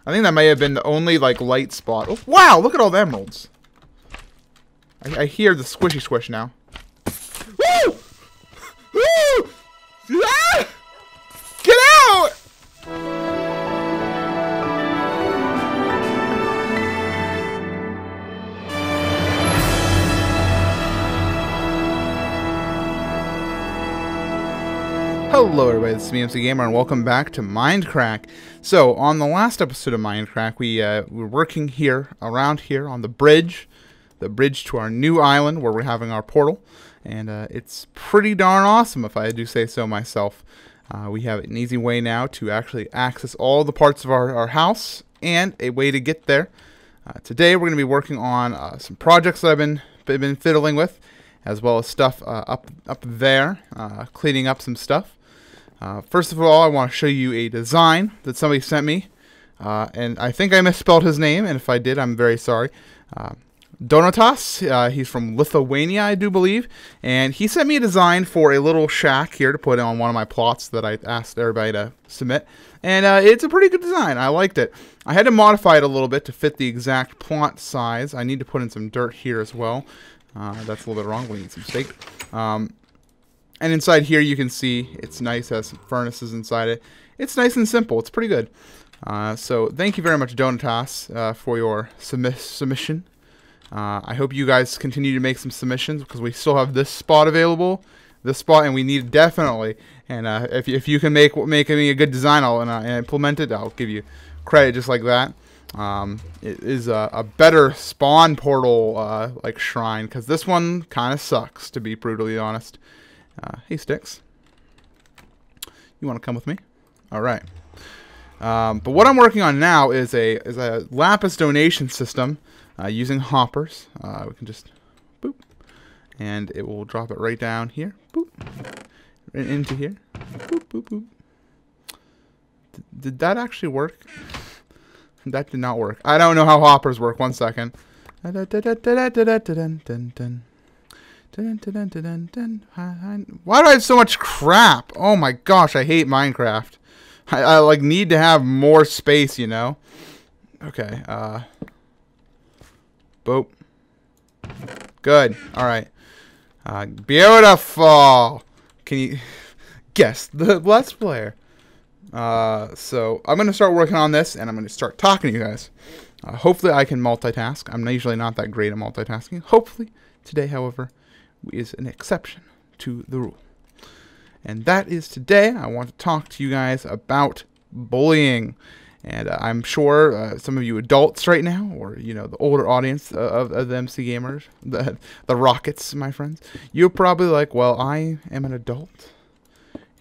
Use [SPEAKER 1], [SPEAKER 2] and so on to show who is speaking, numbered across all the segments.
[SPEAKER 1] I think that may have been the only, like, light spot. Oh, wow, look at all the emeralds. I hear the squishy squish now. Woo! Woo! Ah! Get out! Hello everybody, this is me, MC Gamer, and welcome back to Mindcrack. So, on the last episode of Mindcrack, we were working here, around here, on the bridge to our new island, where we're having our portal, and it's pretty darn awesome, if I do say so myself. We have an easy way now to actually access all the parts of our house, and a way to get there. Today, we're going to be working on some projects that I've been fiddling with, as well as stuff up there, cleaning up some stuff. First of all, I want to show you a design that somebody sent me, and I think I misspelled his name, and if I did, I'm very sorry. Donatas, he's from Lithuania, I do believe, and he sent me a design for a little shack here to put on one of my plots that I asked everybody to submit, and it's a pretty good design. I liked it. I had to modify it a little bit to fit the exact plot size. I need to put in some dirt here as well. That's a little bit wrong. We need some steak. And inside here you can see it's nice, has some furnaces inside it. It's nice and simple. It's pretty good. So thank you very much, Donatas, for your submission. I hope you guys continue to make some submissions, because we still have this spot available. This spot, and we need it definitely. And if you can make me a good design, and implement it, I'll give you credit just like that. It is a better spawn portal like shrine, because this one kind of sucks, to be brutally honest. Hey Sticks, you want to come with me? All right. But what I'm working on now is a lapis donation system using hoppers. We can just boop, and it will drop it right down here. Boop, right into here. Boop, boop, boop. Did that actually work? That did not work. I don't know how hoppers work. 1 second. Why do I have so much crap? Oh my gosh, I hate Minecraft. I like need to have more space, you know? Okay, boop. Good. Alright. Beautiful! Can you guess the Let's Player? So I'm going to start working on this, and I'm going to start talking to you guys. Hopefully I can multitask. I'm usually not that great at multitasking. Hopefully today, however, is an exception to the rule. And that is today I want to talk to you guys about bullying. And I'm sure some of you adults right now, or you know, the older audience of the MC Gamers, the Rockets, my friends, you're probably like, well, I am an adult,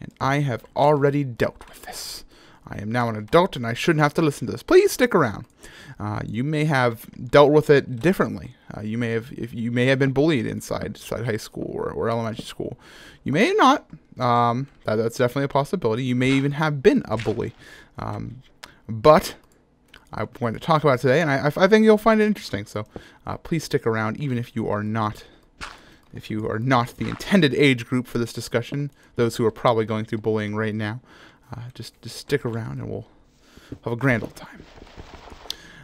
[SPEAKER 1] and I have already dealt with this. I am now an adult, and I shouldn't have to listen to this. Please stick around. You may have dealt with it differently. You may have been bullied inside high school or elementary school. You may not. That's definitely a possibility. You may even have been a bully. But I'm going to talk about it today, and I think you'll find it interesting. So please stick around, even if you are not. If you are not the intended age group for this discussion, those who are probably going through bullying right now, just stick around and we'll have a grand old time.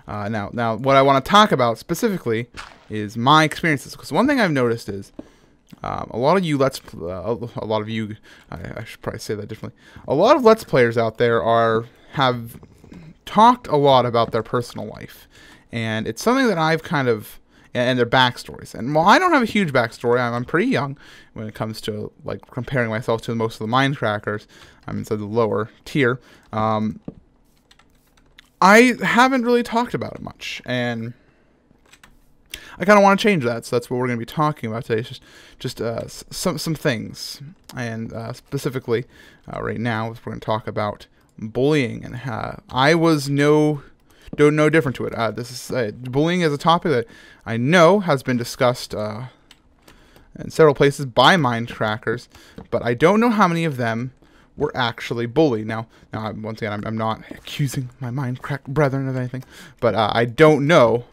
[SPEAKER 1] Now, what I want to talk about specifically is my experiences. Because one thing I've noticed is a lot of you I should probably say that differently. A lot of Let's Players out there have talked a lot about their personal life, and it's something that I've kind of. And their backstories. And while I don't have a huge backstory, I'm pretty young when it comes to like comparing myself to most of the Mindcrackers. I'm inside the lower tier. I haven't really talked about it much, and I kind of want to change that. So that's what we're going to be talking about today. It's just some things, and specifically right now we're going to talk about bullying, and I was no different to it. This is bullying is a topic that I know has been discussed in several places by Mindcrackers, but I don't know how many of them were actually bullied. Now once again, I'm not accusing my Mindcrack brethren of anything, but I don't know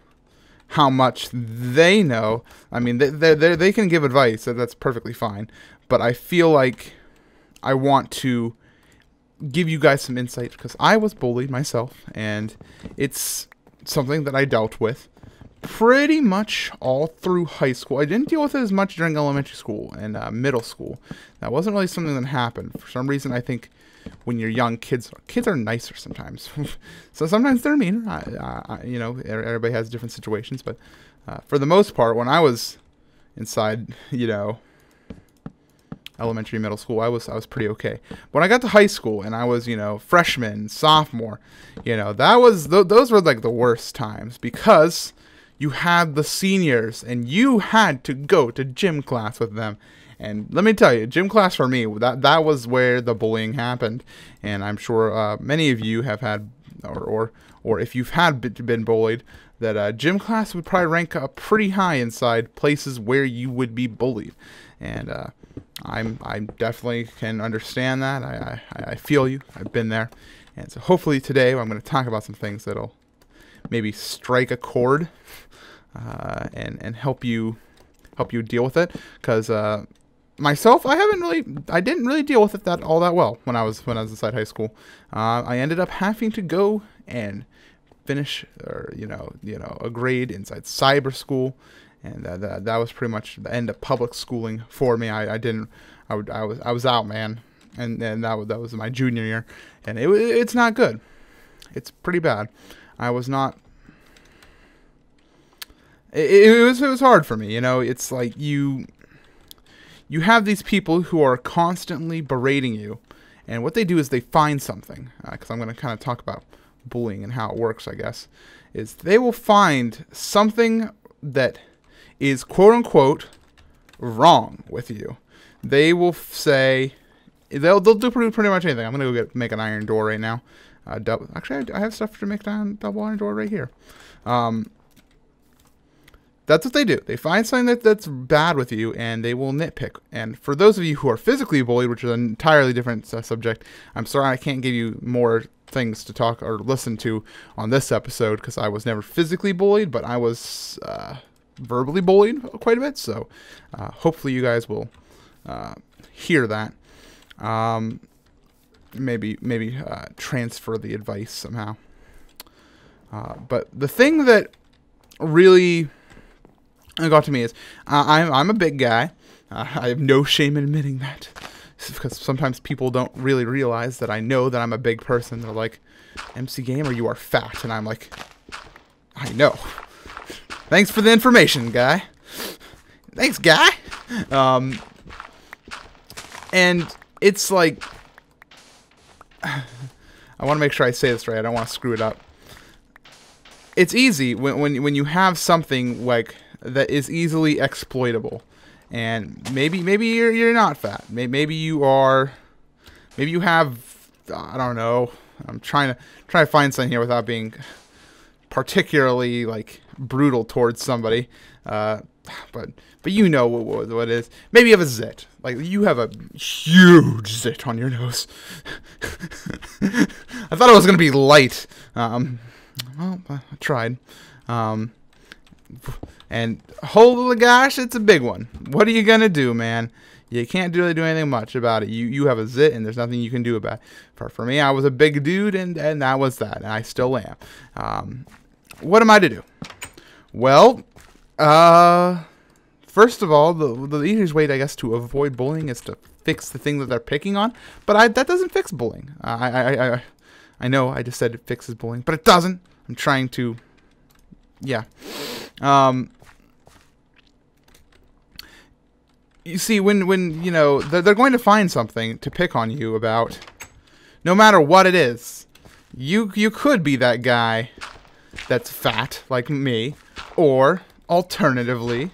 [SPEAKER 1] how much they know. I mean, they can give advice, so that's perfectly fine. But I feel like I want to give you guys some insight, because I was bullied myself, and it's something that I dealt with pretty much all through high school. I didn't deal with it as much during elementary school and middle school. That wasn't really something that happened. For some reason, I think when you're young, kids are nicer sometimes. So sometimes they're meaner. You know, everybody has different situations, but for the most part, when I was inside, you know, elementary, middle school, I was pretty okay. When I got to high school and I was, you know, freshman, sophomore, you know, those were like the worst times, because you had the seniors and you had to go to gym class with them. And let me tell you, gym class for me, that was where the bullying happened. And I'm sure many of you have had, or if you've been bullied, that gym class would probably rank up pretty high inside places where you would be bullied. And I definitely can understand that. I feel you. I've been there. And so hopefully today I'm going to talk about some things that'll maybe strike a chord and help you deal with it. Because myself, I didn't really deal with it all that well when I was inside high school. I ended up having to go and finish, or you know, a grade inside cyber school. And that was pretty much the end of public schooling for me. I was out, man, and that was my junior year, and it's not good. It's pretty bad. I was not. It was hard for me, you know. It's like you have these people who are constantly berating you, and what they do is they find something. Because I'm going to kind of talk about bullying and how it works, I guess, is they will find something that is quote-unquote wrong with you. They will say, they'll do pretty much anything. I'm going to go make an iron door right now. Actually, I have stuff to make a double iron door right here. That's what they do. They find something that's bad with you, and they will nitpick. And for those of you who are physically bullied, which is an entirely different subject, I'm sorry I can't give you more things to talk or listen to on this episode, because I was never physically bullied, but I was verbally bullied quite a bit. So hopefully you guys will hear that. Maybe transfer the advice somehow. But the thing that really got to me is I'm a big guy. I have no shame in admitting that, because sometimes people don't really realize that I know that I'm a big person. They're like, MC Gamer, you are fat. And I'm like, I know. Thanks for the information, guy. Thanks, guy. And it's like, I want to make sure I say this right. I don't want to screw it up. It's easy when you have something like that is easily exploitable, and maybe you're not fat. Maybe you are. Maybe you have. I don't know. I'm trying to find something here without being particularly like brutal towards somebody. But you know what it is. Maybe you have a zit. Like, you have a huge zit on your nose. I thought it was going to be light. Well, I tried. And holy gosh, it's a big one. What are you going to do, man? You can't really do anything much about it. You have a zit, and there's nothing you can do about it. For me, I was a big dude, and that was that. And I still am. What am I to do? Well, first of all, the easiest way, I guess, to avoid bullying is to fix the thing that they're picking on. But that doesn't fix bullying. I know I just said it fixes bullying, but it doesn't. I'm trying to, yeah. You see, when you know, they're going to find something to pick on you about, no matter what it is. You could be that guy that's fat like me, or alternatively,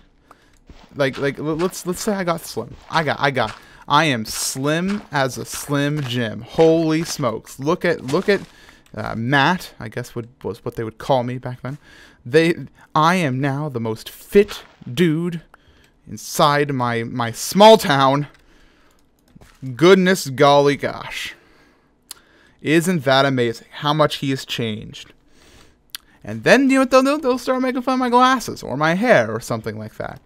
[SPEAKER 1] like let's say I got slim. I am slim as a Slim Jim. Holy smokes! Look at Matt, I guess was what they would call me back then. I am now the most fit dude inside my small town. Goodness golly gosh. Isn't that amazing how much he has changed? And then, you know, they'll start making fun of my glasses or my hair or something like that.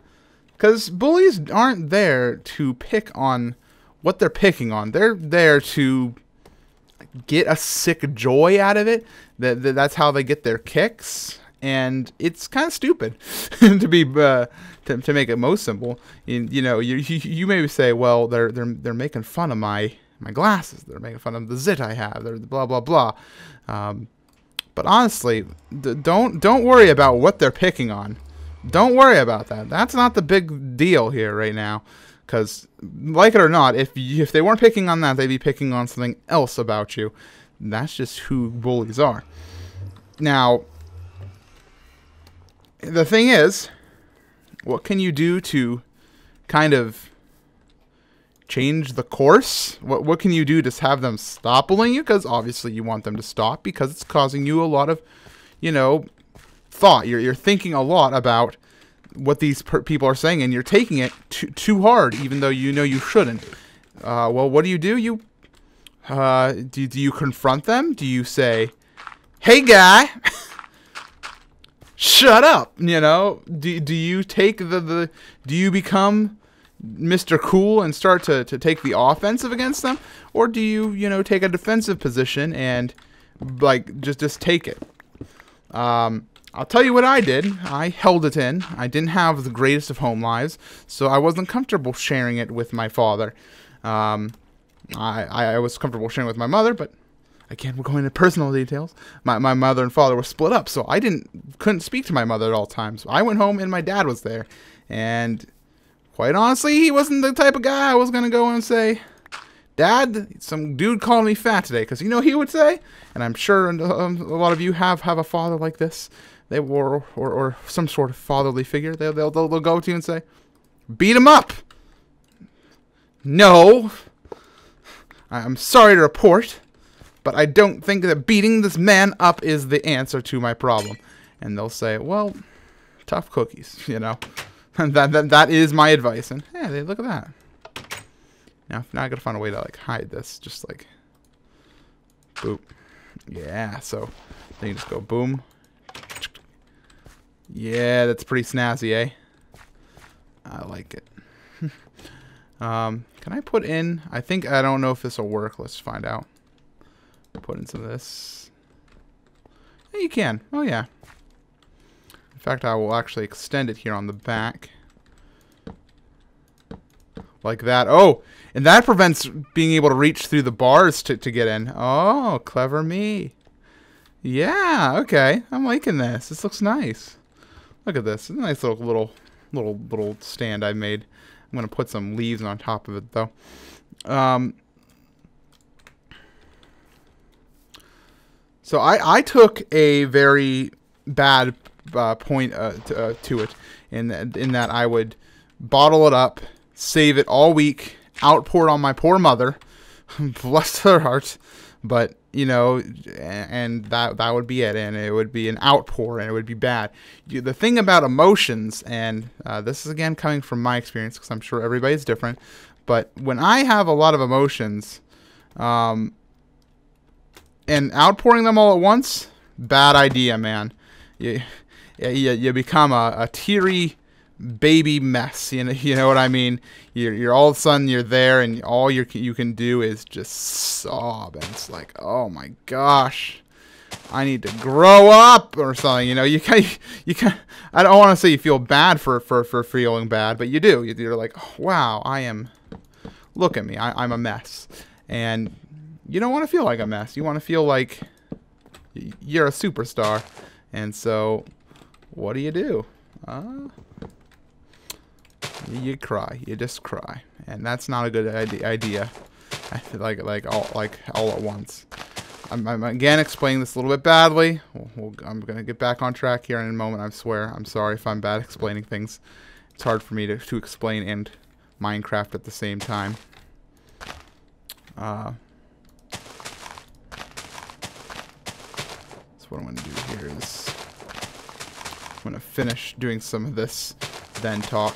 [SPEAKER 1] Because bullies aren't there to pick on what they're picking on. They're there to get a sick joy out of it. That's how they get their kicks, and it's kind of stupid to be to make it most simple. You know, you maybe say, well, they're making fun of my glasses. They're making fun of the zit I have. They're blah blah blah. But honestly, don't worry about what they're picking on. Don't worry about that. That's not the big deal here right now. Because, like it or not, if they weren't picking on that, they'd be picking on something else about you. That's just who bullies are. Now, the thing is, what can you do to kind of change the course? What can you do to have them stop bullying you? Because obviously you want them to stop because it's causing you a lot of, you know, thought. You're thinking a lot about what these people are saying, and you're taking it too hard, even though you know you shouldn't. Well, what do? You do you confront them? Do you say, "Hey, guy, shut up"? You know, do you take do you become Mr. Cool and start to take the offensive against them, or do you take a defensive position and like just take it? I'll tell you what I did. I held it in. I didn't have the greatest of home lives, so I wasn't comfortable sharing it with my father. I was comfortable sharing it with my mother, but again, we're going into personal details. My mother and father were split up, so I couldn't speak to my mother at all times. I went home and my dad was there, and quite honestly, he wasn't the type of guy I was going to go and say, "Dad, some dude called me fat today," because you know he would say, and I'm sure a lot of you have a father like this. They were, or some sort of fatherly figure. They'll go to you and say, "Beat him up." No, I'm sorry to report, but I don't think that beating this man up is the answer to my problem. And they'll say, "Well, tough cookies," you know. And that is my advice. And hey, look at that. Now I gotta find a way to like hide this. Just like, boop. Yeah. So then you just go boom. Yeah, that's pretty snazzy, eh? I like it. Can I put in... I don't know if this will work. Let's find out. Put in some of this. Yeah, you can. Oh, yeah. In fact, I will actually extend it here on the back. Like that. Oh, and that prevents being able to reach through the bars to get in. Oh, clever me. Yeah, okay. I'm liking this. This looks nice. Look at this. It's a nice little stand I made. I'm going to put some leaves on top of it, though. So I took a very bad point to it in that I would bottle it up, save it all week, outpour it on my poor mother, bless her heart, but you know, and that would be it, and it would be an outpour, and it would be bad. The thing about emotions, and this is again coming from my experience, because I'm sure everybody's different, but when I have a lot of emotions, and outpouring them all at once, bad idea, man. You become a teary baby mess. You know what I mean? You're all of a sudden you're there, and all you can do is just sob, and it's like, oh my gosh, I need to grow up or something. You know, you can. I don't want to say you feel bad for feeling bad, but you do. You're like, oh, wow, look at me, I'm a mess, and you don't want to feel like a mess. You want to feel like you're a superstar, and so what do? You cry. You just cry, and that's not a good idea. I feel like all at once. I'm again explaining this a little bit badly. I'm gonna get back on track here in a moment. I swear. I'm sorry if I'm bad explaining things. It's hard for me to explain and Minecraft at the same time. So what I'm gonna do here is I'm gonna finish doing some of this, then talk.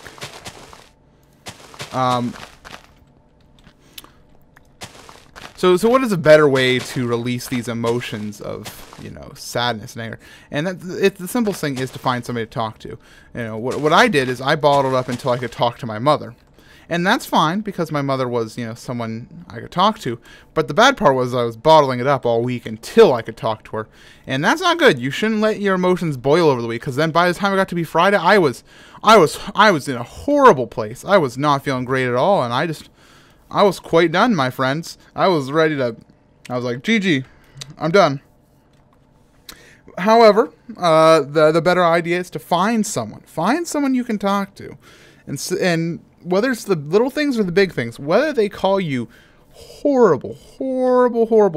[SPEAKER 1] So what is a better way to release these emotions of, you know, sadness and anger? And the simplest thing is to find somebody to talk to. You know, what I did is I bottled up until I could talk to my mother. And that's fine because my mother was, you know, someone I could talk to. But the bad part was I was bottling it up all week until I could talk to her. And that's not good. You shouldn't let your emotions boil over the week, because then by the time it got to be Friday, I was in a horrible place. I was not feeling great at all, and I was quite done, my friends. I was like, GG, I'm done. However, the better idea is to find someone you can talk to, and whether it's the little things or the big things, whether they call you horrible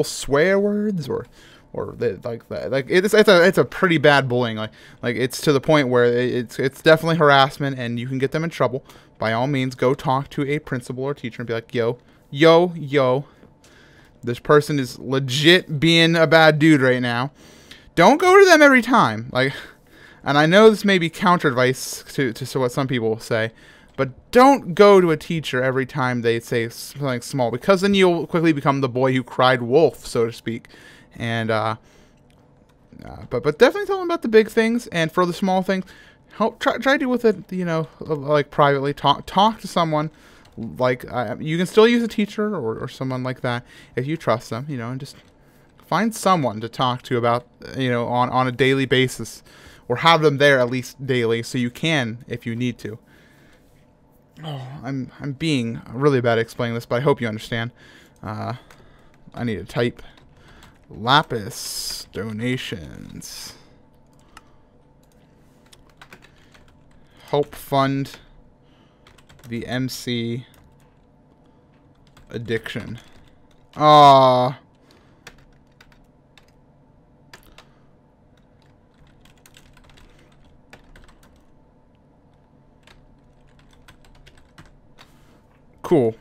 [SPEAKER 1] swear words or it's a pretty bad bullying, like it's to the point where it's definitely harassment and you can get them in trouble. By all means, go talk to a principal or teacher and be like, yo, this person is legit being a bad dude right now. Don't go to them every time. And I know this may be counter advice to what some people will say, but don't go to a teacher every time they say something small, because then you'll quickly become the boy who cried wolf, so to speak. And but definitely tell them about the big things, and for the small things, try to deal with it, you know, like privately. Talk to someone. You can still use a teacher or someone like that if you trust them, you know, and just find someone to talk to about, you know, on a daily basis, or have them there at least daily, so you can if you need to. Oh, I'm being really bad at explaining this, but I hope you understand. I need to type Lapis donations. Help fund the MC addiction. Ah. Cool.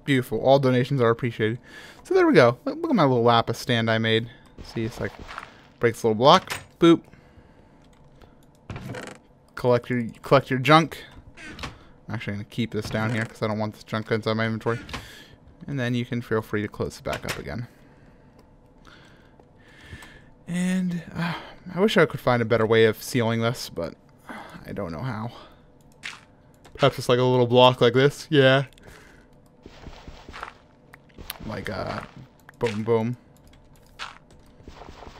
[SPEAKER 1] Beautiful. All donations are appreciated. So there we go. Look at my little lapis stand I made. See, it's like breaks a little block. Boop. Collect your junk. I'm actually going to keep this down here because I don't want this junk inside my inventory. And then you can feel free to close it back up again. And I wish I could find a better way of sealing this, but I don't know how. Perhaps just like a little block like this. Yeah. Like boom boom,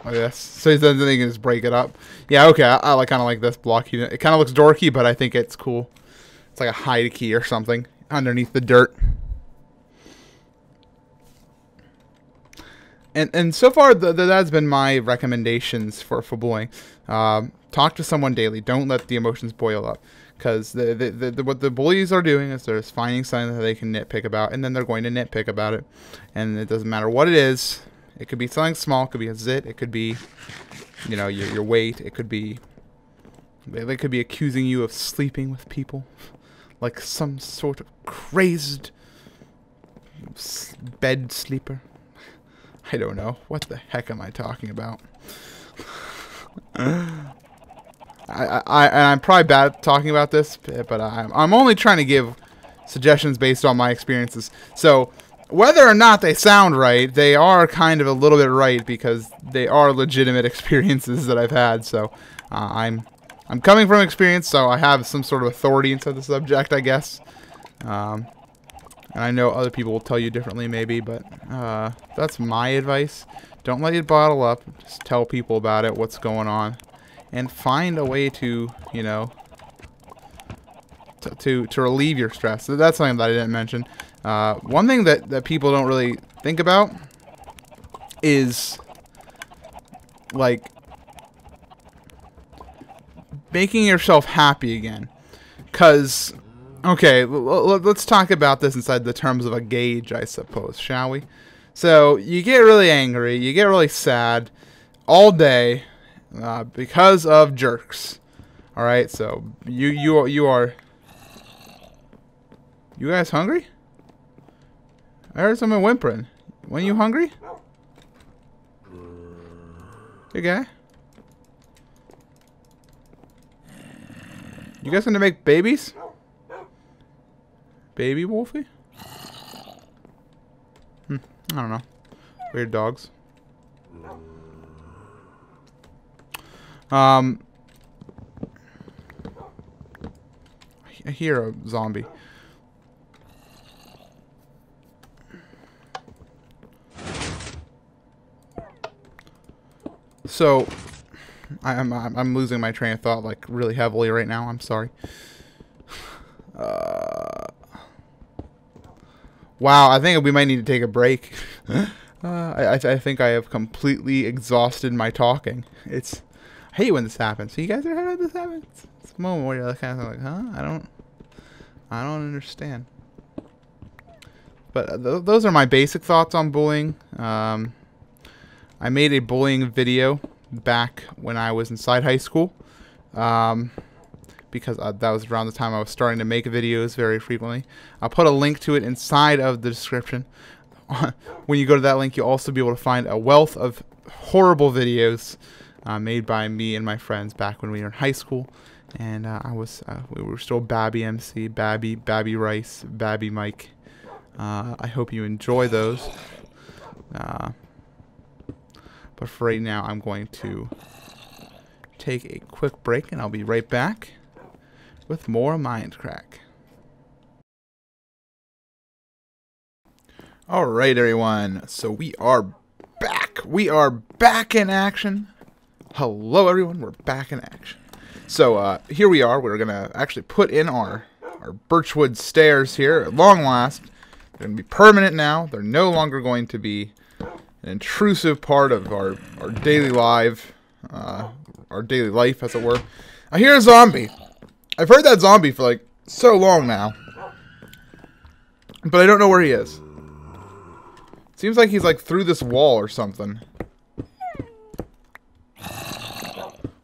[SPEAKER 1] like this, so then they can just break it up. Yeah, okay, I like kind of like this block. It kind of looks dorky, but I think it's cool. It's like a hide key or something underneath the dirt. And so far that's been my recommendations for bullying. Talk to someone daily. Don't let the emotions boil up. Because what the bullies are doing is they're just finding something that they can nitpick about, and then they're going to nitpick about it. And it doesn't matter what it is. It could be something small. It could be a zit. It could be, you know, your weight. It could be, they could be accusing you of sleeping with people, like some sort of crazed bed sleeper. I don't know. What the heck am I talking about? I'm probably bad at talking about this, but I'm only trying to give suggestions based on my experiences. So whether or not they sound right, they are kind of a little bit right, because they are legitimate experiences that I've had. So I'm coming from experience, so I have some sort of authority into the subject, I guess. And I know other people will tell you differently, maybe, but that's my advice. Don't let it bottle up. Just tell people about it, what's going on. And find a way to, you know, to relieve your stress. So that's something that I didn't mention. One thing that people don't really think about is, like, making yourself happy again. Because, okay, let's talk about this inside the terms of a gauge, I suppose, shall we? So, you get really angry, you get really sad all day, because of jerks. Alright, so you are you guys hungry? I heard someone whimpering. When you hungry? Hey guy. You guys gonna make babies? Baby Wolfie? I don't know. Weird dogs. I hear a zombie. So, I'm losing my train of thought like really heavily right now. I'm sorry. Wow, I think we might need to take a break. I think I have completely exhausted my talking. I hate when this happens. So you guys ever had this happen? It's a moment where you're kind of like, huh? I don't understand. But those are my basic thoughts on bullying. I made a bullying video back when I was inside high school. Because that was around the time I was starting to make videos very frequently. I'll put a link to it inside of the description. When you go to that link, you'll also be able to find a wealth of horrible videos made by me and my friends back when we were in high school. And we were still Babby MC, Babby Rice, Babby Mike. I hope you enjoy those. But for right now, I'm going to take a quick break, and I'll be right back with more Mindcrack. Alright, everyone. So we are back. We are back in action. Hello, everyone. We're back in action. So here we are. We're going to actually put in our birchwood stairs here at long last. They're going to be permanent now. They're no longer going to be an intrusive part of our daily life, as it were. I hear a zombie. I've heard that zombie for like so long now, but I don't know where he is. Seems like he's like through this wall or something.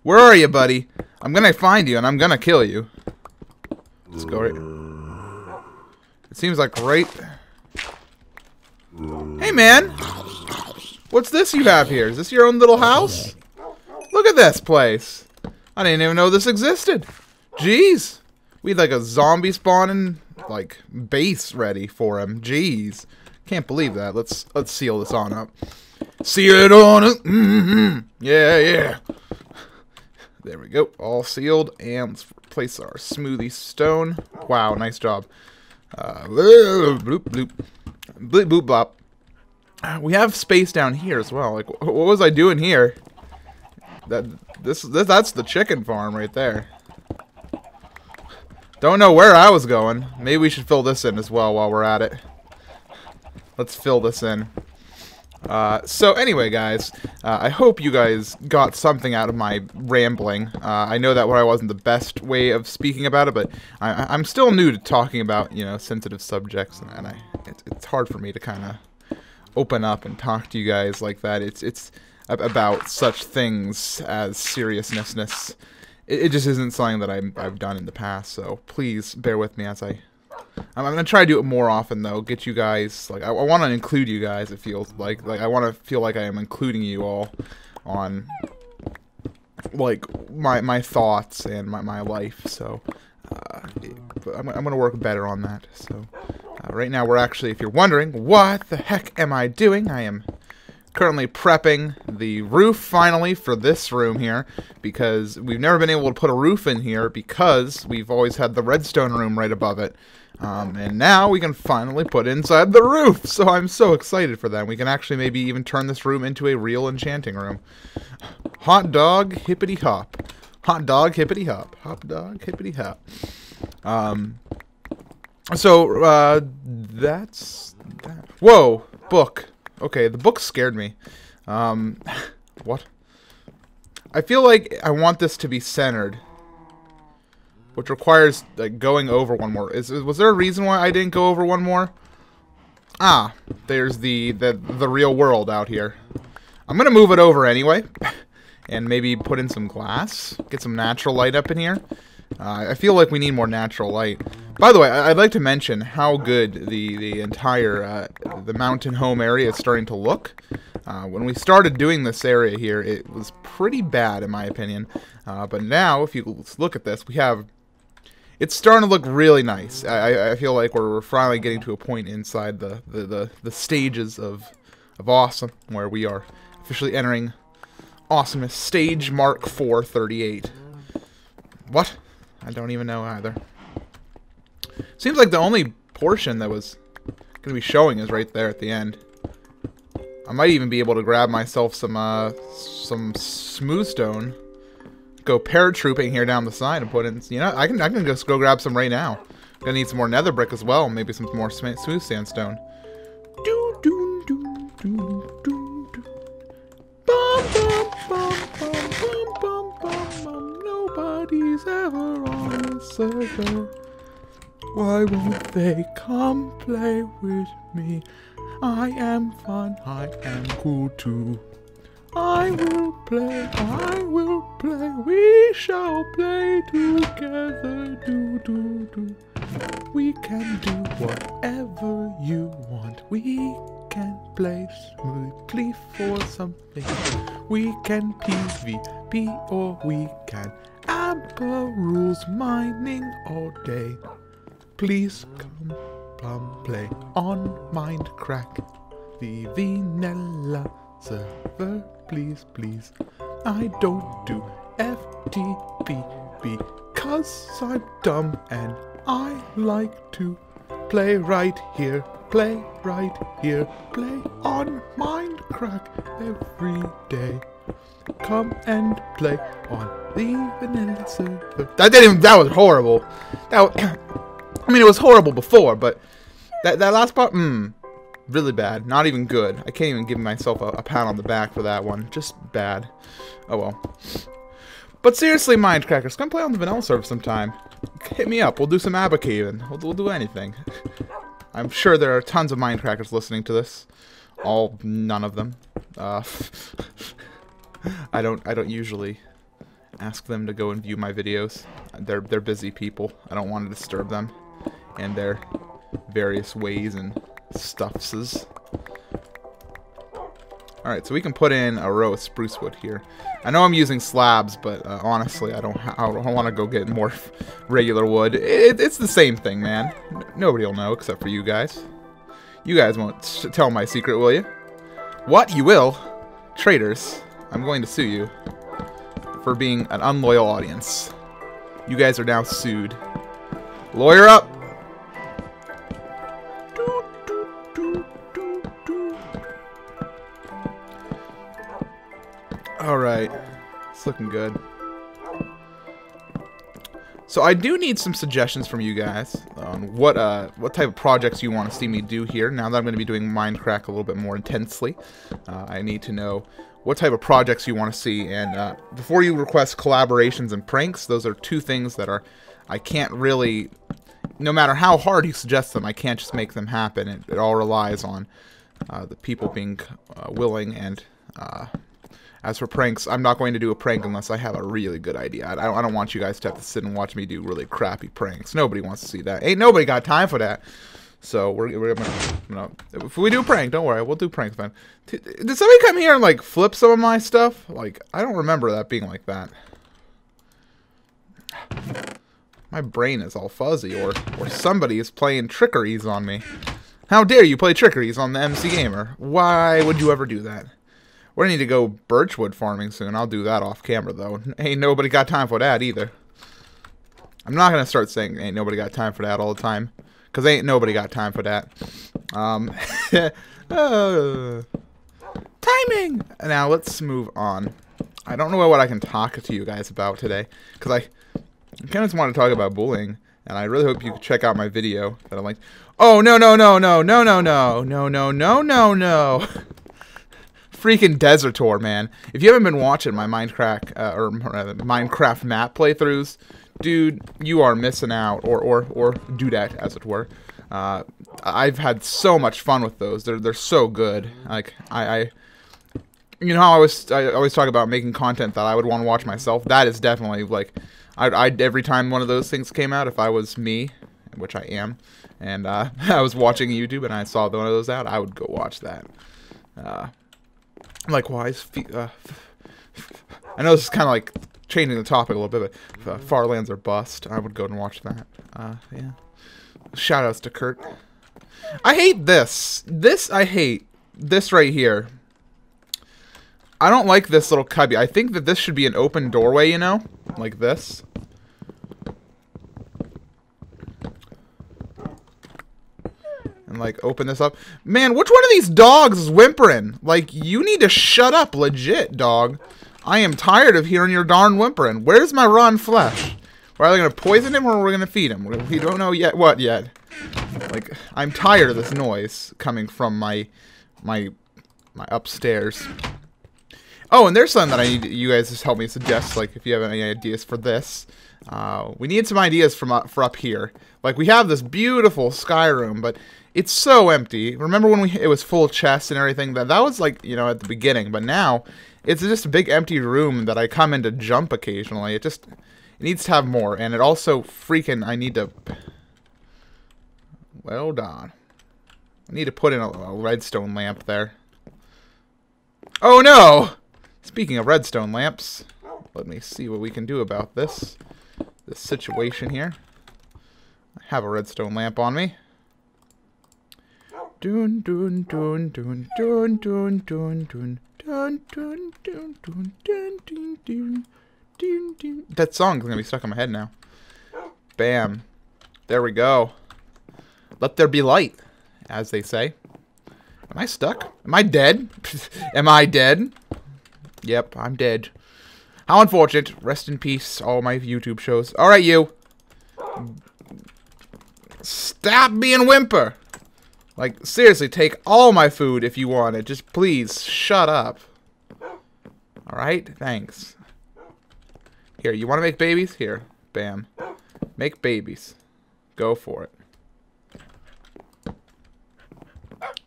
[SPEAKER 1] Where are you, buddy? I'm gonna find you and I'm gonna kill you. Let's go right. It seems like right. Hey, man. What's this you have here? Is this your own little house? Look at this place. I didn't even know this existed. Jeez. We had like a zombie spawning like base ready for him. Jeez. Can't believe that. Let's seal this on up. Seal it on up. Yeah, yeah. There we go. All sealed. And let's replace our smoothie stone. Wow, nice job. Bloop, bloop. Bloop, boop, blop. We have space down here as well. Like, what was I doing here? That's the chicken farm right there. Don't know where I was going. Maybe we should fill this in as well while we're at it. Let's fill this in. So anyway, guys, I hope you guys got something out of my rambling. I know that I wasn't the best way of speaking about it, but I'm still new to talking about, you know, sensitive subjects, and it's hard for me to kind of open up and talk to you guys like that. It's about such things as seriousness. It just isn't something that I've done in the past, so please bear with me as I'm going to try to do it more often, though. Get you guys, like, I want to include you guys, it feels like I want to feel like I am including you all on, like, my thoughts and my life, so I'm going to work better on that. So right now we're actually, if you're wondering, what the heck am I doing? I am currently prepping the roof finally for this room here, because we've never been able to put a roof in here because we've always had the redstone room right above it. And now we can finally put inside the roof, so I'm so excited for that. We can actually maybe even turn this room into a real enchanting room. Hot dog, hippity hop. Hot dog, hippity hop. Hot dog, hippity hop. That's that. Whoa, book. Okay, the book scared me. What? I feel like I want this to be centered, which requires like going over one more. Was there a reason why I didn't go over one more? Ah, there's the real world out here. I'm gonna move it over anyway, and maybe put in some glass, get some natural light up in here. I feel like we need more natural light. By the way, I'd like to mention how good the entire the mountain home area is starting to look. When we started doing this area here, it was pretty bad in my opinion. But now, if you look at this, it's starting to look really nice. I feel like we're finally getting to a point inside the stages of awesome, where we are officially entering awesomest stage mark 438. What? I don't even know either. Seems like the only portion that was going to be showing is right there at the end. I might even be able to grab myself some smooth stone. Go paratrooping here down the side and put in. You know, I can just go grab some right now. Gonna need some more nether brick as well. Maybe some more smooth sandstone. Do do do do do do. Bum bum bum bum bum bum bum bum. Nobody's ever on the server. Why won't they come play with me? I am fun, I am cool too. I will play, we shall play together, do. We can do whatever you want. We can play smoothly for something. We can PvP or we can Amber rules mining all day. Please come play on Mindcrack, the vanilla server, please. I don't do FTP because I'm dumb and I like to play right here, play on Mindcrack every day. Come and play on the vanilla server. That was horrible. I mean, it was horrible before, but that last part, really bad. Not even good. I can't even give myself a pat on the back for that one. Just bad. Oh well. But seriously, Mindcrackers, come play on the vanilla server sometime. Hit me up. We'll do some abacaving. We'll do anything. I'm sure there are tons of Mindcrackers listening to this. None of them. I don't usually ask them to go and view my videos. They're busy people. I don't want to disturb them and their various ways and stuffses. Alright, so we can put in a row of spruce wood here. I know I'm using slabs, but honestly, I don't want to go get more regular wood. It's the same thing, man. Nobody will know except for you guys. You guys won't tell my secret, will you? What? You will? Traitors. I'm going to sue you for being an unloyal audience. You guys are now sued. Lawyer up! Alright. It's looking good. So I do need some suggestions from you guys on what type of projects you want to see me do here. Now that I'm going to be doing Mindcrack a little bit more intensely, I need to know what type of projects you want to see. And before you request collaborations and pranks, those are two things that I can't really, no matter how hard you suggest them, I can't just make them happen. It all relies on the people being willing. And as for pranks, I'm not going to do a prank unless I have a really good idea. I don't want you guys to have to sit and watch me do really crappy pranks. Nobody wants to see that. Ain't nobody got time for that. So we're gonna, if we do a prank, don't worry, we'll do pranks, man. Did somebody come here and like flip some of my stuff? Like, I don't remember that being like that. My brain is all fuzzy, or somebody is playing trickeries on me. How dare you play trickeries on the MC Gamer? Why would you ever do that? We're gonna need to go birchwood farming soon. I'll do that off camera, though. Ain't nobody got time for that, either. I'm not gonna start saying ain't nobody got time for that all the time, because ain't nobody got time for that. Timing! Now, let's move on. I don't know what I can talk to you guys about today, because I kind of just want to talk about bullying, and I really hope you check out my video that I'm like, oh, no. Freaking Desertor, man. If you haven't been watching my Minecraft Minecraft map playthroughs, dude, you are missing out, or dudette, as it were. I've had so much fun with those. They're so good. Like you know how I always talk about making content that I would want to watch myself. That is definitely like every time one of those things came out, if I was me, which I am, and I was watching YouTube and I saw one of those out, I would go watch that. Likewise, I know this is kind of like changing the topic a little bit, but Farlands are bust. I would go and watch that. Yeah. Shoutouts to Kurt. I hate this. I hate this right here. I don't like this little cubby. I think that this should be an open doorway, you know? Like this. And like, open this up. Man, which one of these dogs is whimpering? Like, you need to shut up, legit, dog. I am tired of hearing your darn whimpering. Where's my raw flesh? We're either going to poison him or we're going to feed him. We don't know yet what yet. Like, I'm tired of this noise coming from my upstairs. Oh, and there's something that I need you guys to help me suggest, like, if you have any ideas for this. We need some ideas for up here. Like, we have this beautiful sky room, but it's so empty. Remember when it was full of chests and everything? That was, like, you know, at the beginning. But now, it's just a big empty room that I come in to jump occasionally. It needs to have more. And it also I need to... Well done. I need to put in a redstone lamp there. Oh, no! Speaking of redstone lamps, let me see what we can do about this situation here. I have a redstone lamp on me. Dun dun dun dun dun dun dun dun dun dun dun dun dun dun dun dun. That song's gonna be stuck in my head now. Bam. There we go. Let there be light, as they say. Am I stuck? Am I dead? Am I dead? Yep, I'm dead. How unfortunate. Rest in peace, all my YouTube shows. Alright, you. Stop being whimper. Like, seriously, take all my food if you want it. Just please, shut up. Alright? Thanks. Here, you want to make babies? Here. Bam. Make babies. Go for it.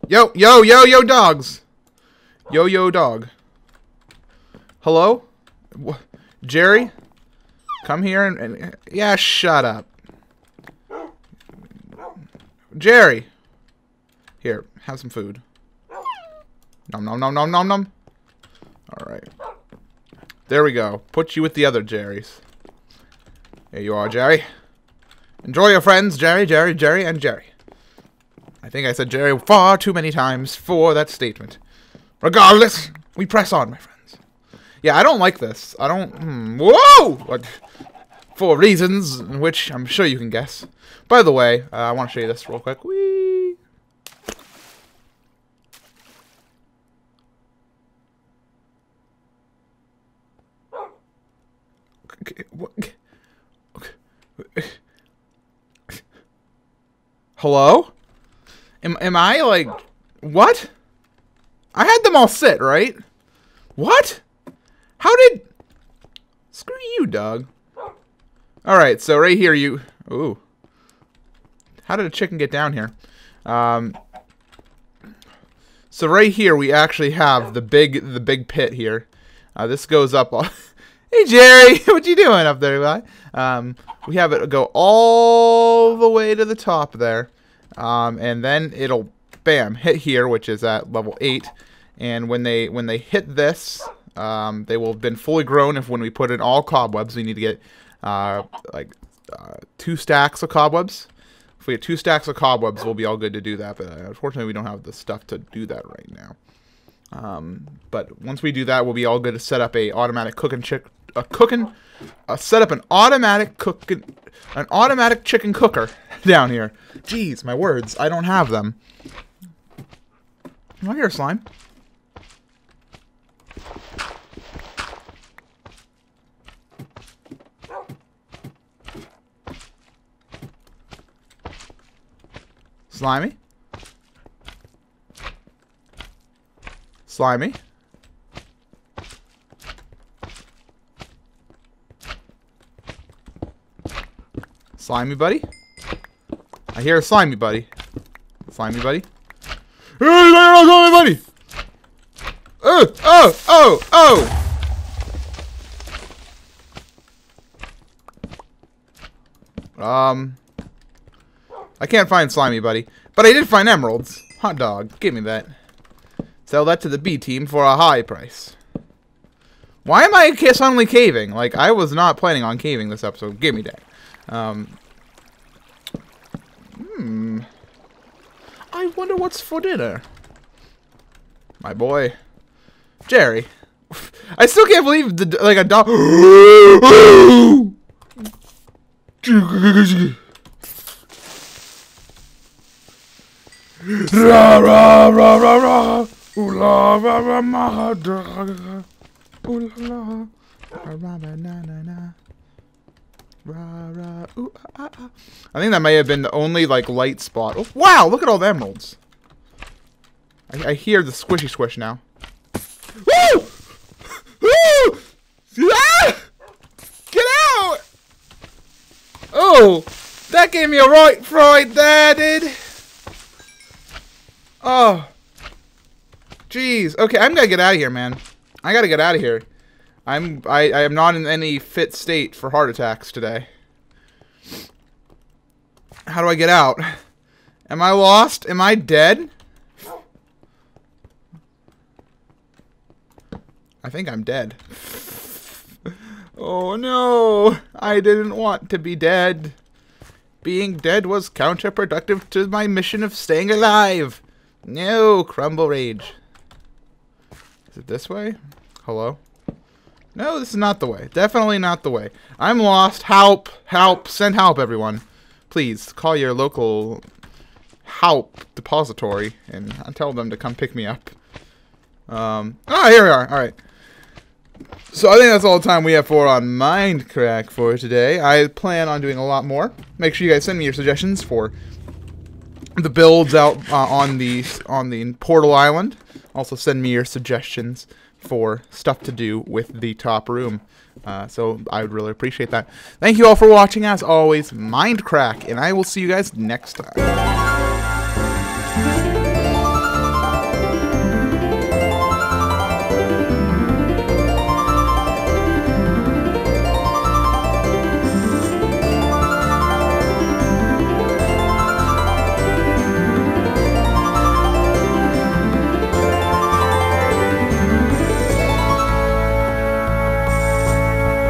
[SPEAKER 1] Yo, yo, yo, yo, dogs. Yo, yo, dog. Hello? Jerry? Come here and... Yeah, shut up. Jerry! Here, have some food. Nom nom nom nom nom nom. Alright. There we go. Put you with the other Jerrys. Here you are, Jerry. Enjoy your friends, Jerry, Jerry, Jerry, and Jerry. I think I said Jerry far too many times for that statement. Regardless, we press on, my friends. Yeah, I don't like this. I don't... Whoa! What? For reasons in which I'm sure you can guess. By the way, I want to show you this real quick. Whee! Okay, what? Hello? Am I like... What? I had them all sit, right? What? How did... Screw you, dog. Alright, so right here you... Ooh. How did a chicken get down here? So right here we actually have the big pit here. This goes up all... Hey, Jerry! What you doing up there, guy? We have it go all the way to the top there. And then it'll, bam, hit here, which is at level 8. And when they hit this, they will have been fully grown. When we put in all cobwebs, we need to get like 2 stacks of cobwebs. If we get 2 stacks of cobwebs, we'll be all good to do that. But unfortunately, we don't have the stuff to do that right now. But once we do that, we'll be all good to set up a automatic set up an automatic chicken cooker down here. Jeez, my words, I don't have them. Oh, here, slime. Slimy. Slimy. Slimy buddy. I hear a slimy buddy. Slimy buddy. Slimy buddy. Oh, oh, oh, oh. I can't find slimy buddy, but I did find emeralds. Hot dog, give me that. Sell that to the B team for a high price. Why am I suddenly caving? Like, I was not planning on caving this episode. Give me that. I wonder what's for dinner. My boy, Jerry. I still can't believe like a dog. Ra ra ra ra ra. Ooh la ra ra ma da. Ooh la la. Ra ra na na na. Ra ra. Ooh ah ah. I think that may have been the only like light spot. Oh, wow! Look at all the emeralds. I hear the squishy squish now. Woo! Woo! Ah! Get out! Oh, that gave me a right fright there, did. Oh. Jeez. Okay, I'm gonna get out of here, man. I gotta get out of here. I am not in any fit state for heart attacks today. How do I get out? Am I lost? Am I dead? I think I'm dead. Oh no! I didn't want to be dead. Being dead was counterproductive to my mission of staying alive. No, crumble rage. Is it this way? Hello? No, this is not the way. Definitely not the way. I'm lost. Help! Help! Send help, everyone. Please, call your local help depository and tell them to come pick me up. Here we are. Alright. So I think that's all the time we have on Mindcrack for today. I plan on doing a lot more. Make sure you guys send me your suggestions for the builds out on the Portal Island. Also send me your suggestions for stuff to do with the top room. So I would really appreciate that. Thank you all for watching. As always, Mindcrack, and I will see you guys next time.